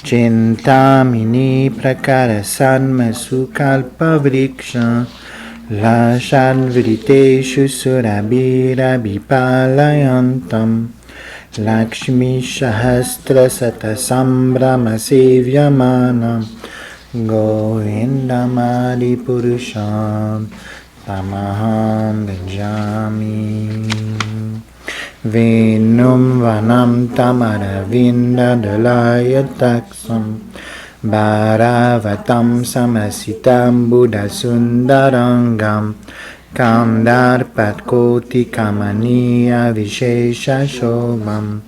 Chintamini prakara sanma sukalpa vriksha Lashan vriteshu surabira bipalayantam Lakshmi Shahastra Sata Sambrama Sevyamanam Govindamadi Purusham Tamaham Bhajami Venum Vanam Tamaravinda Dalayataksam Bharavatam Samasitam Buddha Sundarangam Kandarpatkoti Kamaniya Vishesha Shobham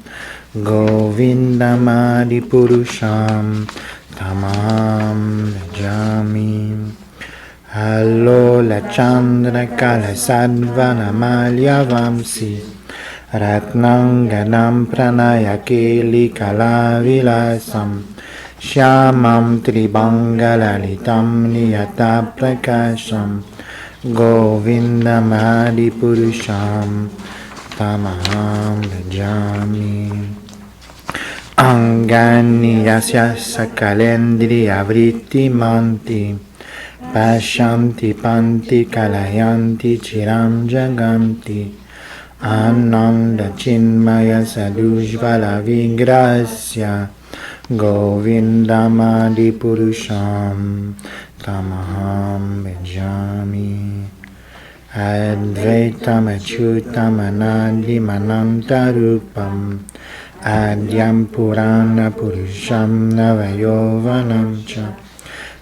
Govindamadi Purusham Tamam Bhajami Alola Chandra Kala Sadvana Malya Vamsi Ratnanganam Pranayakeli Kala Vilasam Shyamam Tribangalalitam Niyata Prakasham Govindamadi Purusham Tamaham Bhajami Angani Yasya Sakalendriya Vritti Manti Pashanti Panti Kalayanti Chiram Jaganti Ananda Chinmaya Sadujvala Vigrasya Govindamadi Purusham Tamaham Bhajami Advaitam Achyutam Anadim Anantarupam Adyam Purana Purusham Navayovanam Cha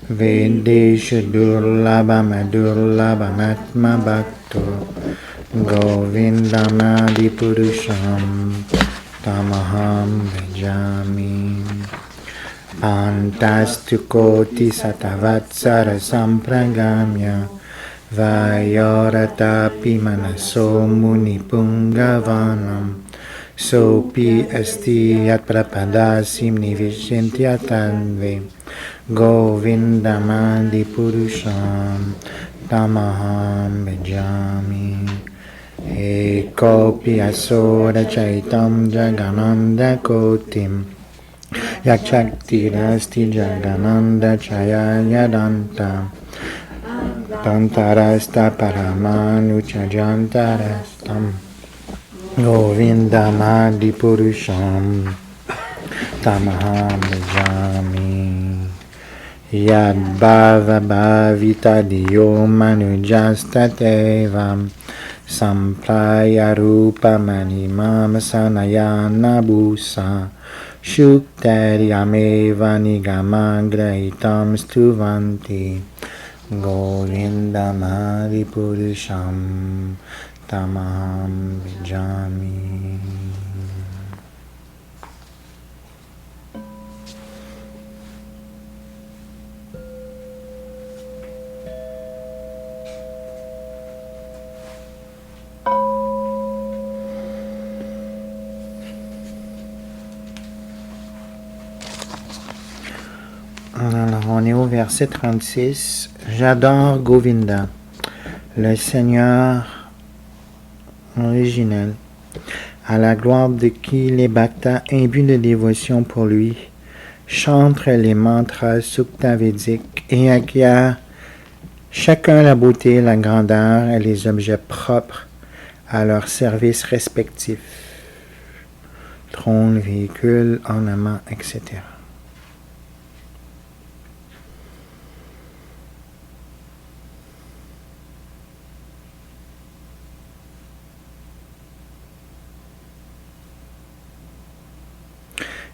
Vedeshu Durlabam Adurlabam Atma Bhakto Govindamadi Purusham Tamaham Bhajami Pantastukoti Satavatsara Sampragamya Vayoratapi Manaso Muni Pungavanam Sopi Asti Yat Prapadasim Nivishintyatanve Govindamadi Purusham Tamaham Bhajami Ekopi Asura Chaitam Jagananda Kotim Yakshakti Rasti Jagananda Chaya Yadanta Tantarasta Paramanu Chajantarastam Govindamadi Purusham Tamaham Bhajami Yad Bhava Bhavita Diyo Manujastatevam Sampraya Rupa Manimam Sanayana Bhusa Shuktaryameva Nigamagraitam Stuvanti Govindamadi Purusham Tamaham Bhajami. Alors, on est au verset 36. J'adore Govinda, le Seigneur originel, à la gloire de qui les bhaktas imbus de dévotion pour lui chantent les mantras sukta-védiques et acquièrent chacun la beauté, la grandeur et les objets propres à leur service respectif. Trône, véhicule, ornements, etc.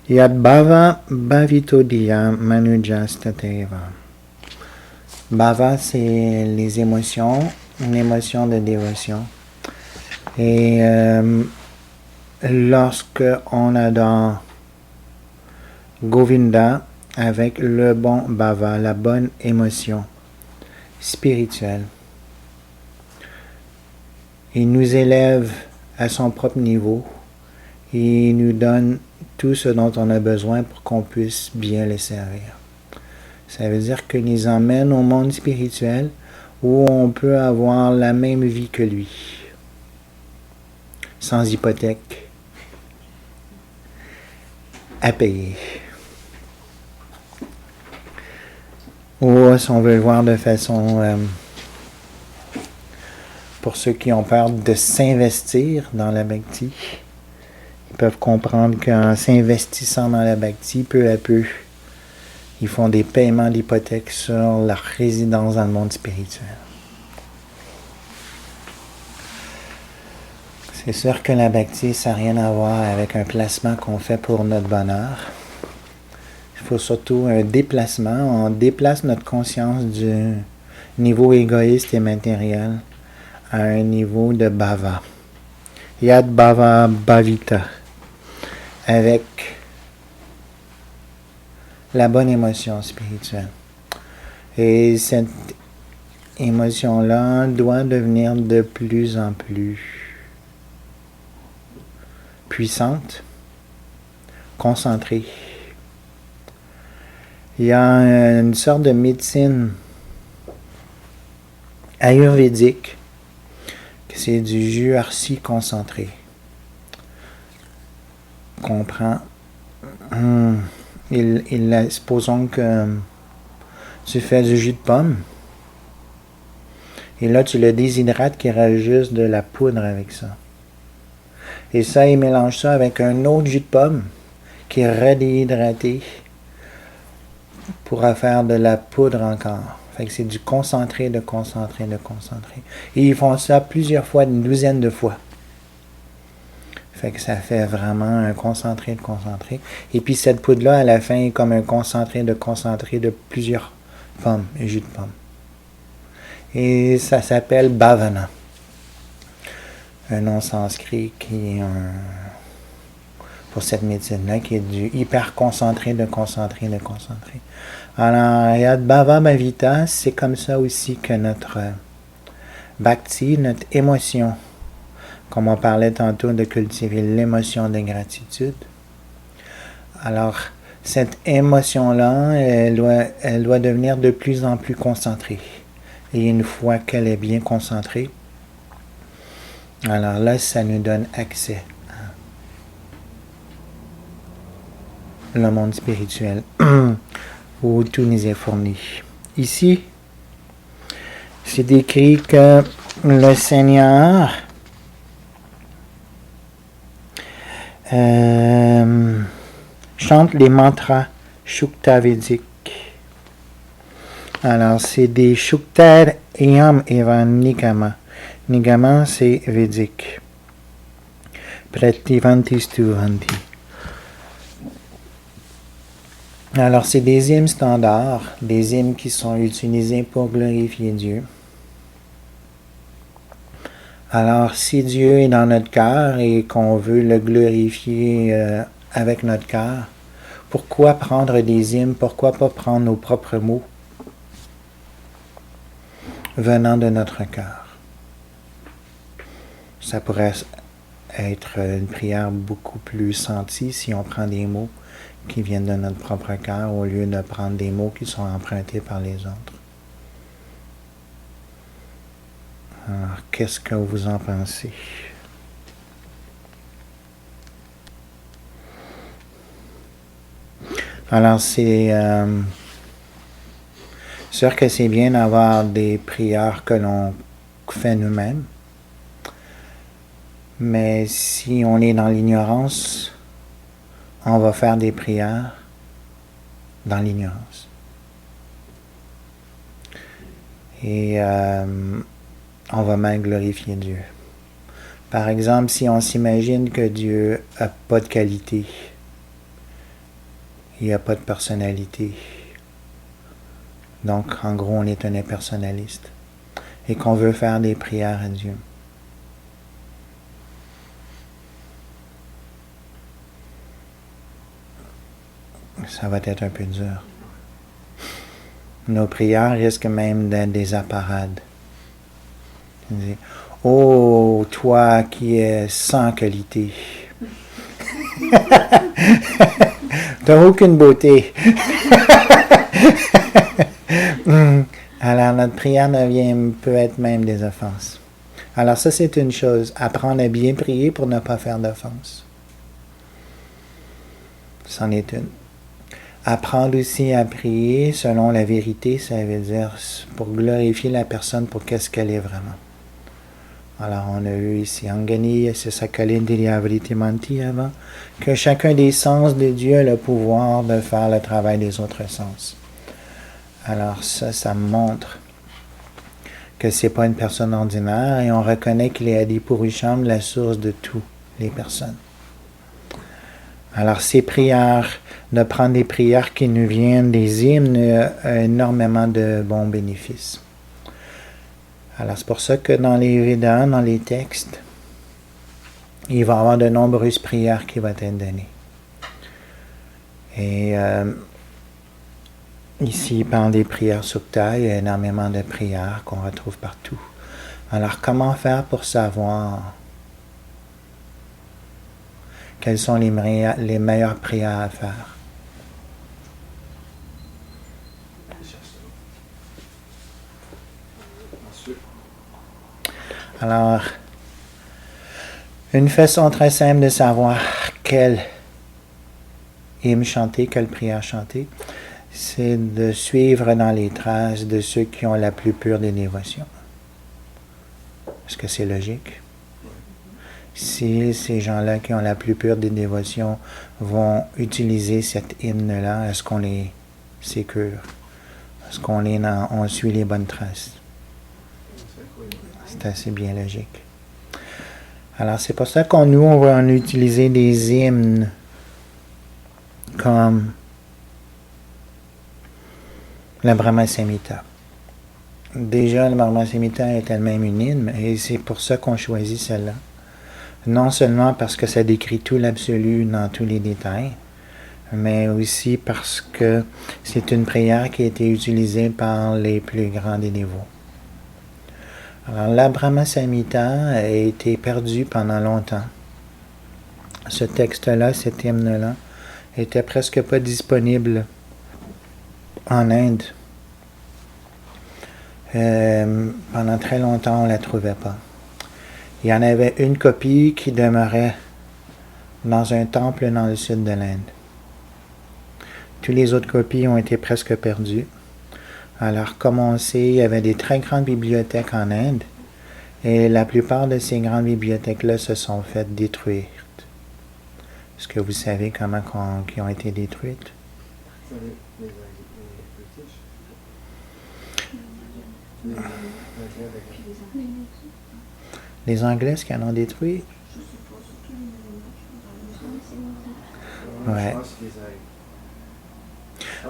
Yad bhava bhavitodiya manujastateva. Bhava, c'est les émotions, une émotion de dévotion. Et lorsque on adore Govinda avec le bon bhava, la bonne émotion spirituelle, il nous élève à son propre niveau et il nous donne tout ce dont on a besoin pour qu'on puisse bien le servir. Ça veut dire qu'il nous emmène au monde spirituel où on peut avoir la même vie que lui, sans hypothèque à payer. Ou si on veut le voir de façon, pour ceux qui ont peur de s'investir dans la bhakti, ils peuvent comprendre qu'en s'investissant dans la bhakti, peu à peu, ils font des paiements d'hypothèque sur leur résidence dans le monde spirituel. C'est sûr que la bhakti, ça n'a rien à voir avec un placement qu'on fait pour notre bonheur. Il faut surtout un déplacement. On déplace notre conscience du niveau égoïste et matériel à un niveau de bhava. Yad bhava bhavita. Avec la bonne émotion spirituelle. Et cette émotion-là doit devenir de plus en plus puissante, concentrée. Il y a une sorte de médecine ayurvédique, que c'est du jus arsi concentré. Qu'on prend. Supposons que tu fais du jus de pomme, et là tu le déshydrates, qu'il reste juste de la poudre avec ça. Et ça, il mélange ça avec un autre jus de pomme qui est redéhydraté pour faire de la poudre encore. Fait que c'est du concentré, de concentré, de concentré. Et ils font ça plusieurs fois, une douzaine de fois. Fait que ça fait vraiment un concentré de concentré. Et puis cette poudre-là, à la fin, est comme un concentré de plusieurs pommes, jus de pomme. Et ça s'appelle bhavana. Un nom sanskrit qui est pour cette médecine-là, qui est du hyper concentré de concentré de concentré. Alors, Yad Bhava Bhavita, c'est comme ça aussi que notre bhakti, notre émotion, comme on parlait tantôt de cultiver l'émotion de gratitude. Alors, cette émotion-là, elle doit devenir de plus en plus concentrée. Et une fois qu'elle est bien concentrée, alors là, ça nous donne accès au monde spirituel où tout nous est fourni. Ici, c'est décrit que le Seigneur chante les mantras Shukta védiques. Alors, c'est des Shukta Yam Eva Nigama. Nigama, c'est védique. Prativanti Stuvanti. Alors, c'est des hymnes standards, des hymnes qui sont utilisés pour glorifier Dieu. Alors, si Dieu est dans notre cœur et qu'on veut le glorifier avec notre cœur, pourquoi prendre des hymnes? Pourquoi pas prendre nos propres mots venant de notre cœur? Ça pourrait être une prière beaucoup plus sentie si on prend des mots qui viennent de notre propre cœur au lieu de prendre des mots qui sont empruntés par les autres. Alors, qu'est-ce que vous en pensez? Alors, c'est sûr que c'est bien d'avoir des prières que l'on fait nous-mêmes, mais si on est dans l'ignorance, on va faire des prières dans l'ignorance. Et on va mal glorifier Dieu. Par exemple, si on s'imagine que Dieu n'a pas de qualité, il n'a pas de personnalité, donc en gros on est un impersonnaliste, et qu'on veut faire des prières à Dieu. Ça va être un peu dur. Nos prières risquent même d'être des apparades. Oh, toi qui es sans qualité. T'as aucune beauté. Alors notre prière peut être même des offenses. Alors ça c'est une chose. Apprendre à bien prier pour ne pas faire d'offense. C'en est une. Apprendre aussi à prier selon la vérité, ça veut dire pour glorifier la personne pour qu'est-ce qu'elle est vraiment. Alors, on a eu ici Angani, c'est Sakalin Diliavritimanti avant, que chacun des sens de Dieu a le pouvoir de faire le travail des autres sens. Alors, ça montre que c'est pas une personne ordinaire et on reconnaît qu'il est Adi Purusham, la source de toutes les personnes. Alors, ces prières, de prendre des prières qui nous viennent des hymnes, a énormément de bons bénéfices. Alors, c'est pour ça que dans les Védas, dans les textes, il va y avoir de nombreuses prières qui vont être données. Et ici, il parle des prières sukta, il y a énormément de prières qu'on retrouve partout. Alors, comment faire pour savoir quelles sont les meilleures prières à faire? Alors, une façon très simple de savoir quelle hymne chanter, quelle prière chanter, c'est de suivre dans les traces de ceux qui ont la plus pure des dévotions. Est-ce que c'est logique? Si ces gens-là qui ont la plus pure des dévotions vont utiliser cet hymne-là, est-ce qu'on les sécure? Est-ce on suit les bonnes traces? C'est assez bien logique. Alors, c'est pour ça on va en utiliser des hymnes comme le Brahma Samhita. Déjà, le Brahma Samhita est elle-même une hymne, et c'est pour ça qu'on choisit celle-là. Non seulement parce que ça décrit tout l'absolu dans tous les détails, mais aussi parce que c'est une prière qui a été utilisée par les plus grands des dévots. Alors, la Brahma Samhita a été perdue pendant longtemps. Ce texte-là, cet hymne-là, était presque pas disponible en Inde. Pendant très longtemps, on ne la trouvait pas. Il y en avait une copie qui demeurait dans un temple dans le sud de l'Inde. Toutes les autres copies ont été presque perdues. Alors, comme on sait, il y avait des très grandes bibliothèques en Inde et la plupart de ces grandes bibliothèques-là se sont faites détruire. Est-ce que vous savez comment qui ont été détruites? Les Anglais, est-ce qu'ils en ont détruit? Ouais.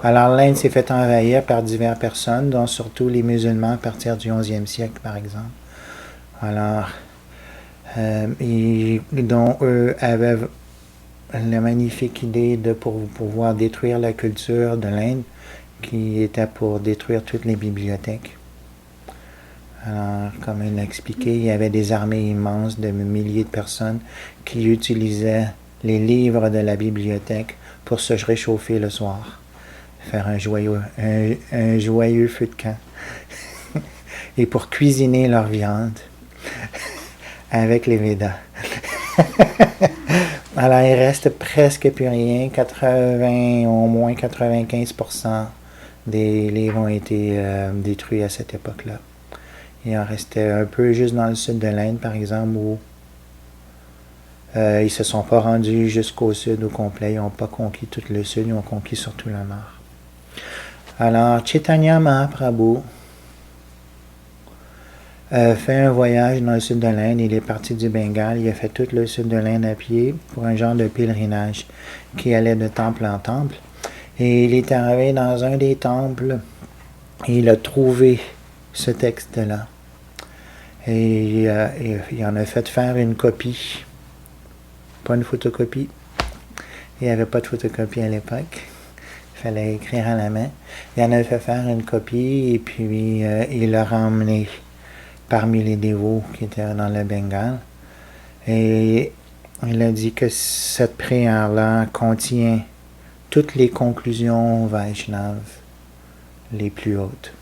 Alors, l'Inde s'est fait envahir par diverses personnes, dont surtout les musulmans à partir du 11e siècle, par exemple. Alors, dont eux avaient la magnifique idée de pouvoir détruire la culture de l'Inde, qui était pour détruire toutes les bibliothèques. Alors, comme il l'a expliqué, il y avait des armées immenses de milliers de personnes qui utilisaient les livres de la bibliothèque pour se réchauffer le soir, faire un joyeux feu de camp, et pour cuisiner leur viande avec les Védas. Alors, il reste presque plus rien. Au moins 95% des livres ont été détruits à cette époque-là. Il en restait un peu juste dans le sud de l'Inde, par exemple, où ils ne se sont pas rendus jusqu'au sud au complet. Ils n'ont pas conquis tout le sud, ils ont conquis surtout le nord. Alors, Chaitanya Mahaprabhu fait un voyage dans le sud de l'Inde. Il est parti du Bengale. Il a fait tout le sud de l'Inde à pied pour un genre de pèlerinage qui allait de temple en temple. Et il est arrivé dans un des temples et il a trouvé ce texte-là. Et il en a fait faire une copie, pas une photocopie. Il n'y avait pas de photocopie à l'époque. Il fallait écrire à la main. Il en a fait faire une copie et puis il l'a ramené parmi les dévots qui étaient dans le Bengale. Et il a dit que cette prière-là contient toutes les conclusions Vaishnav les plus hautes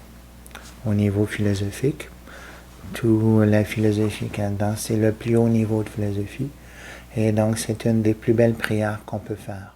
au niveau philosophique. Toute la philosophie qu'il y a dedans, c'est le plus haut niveau de philosophie. Et donc, c'est une des plus belles prières qu'on peut faire.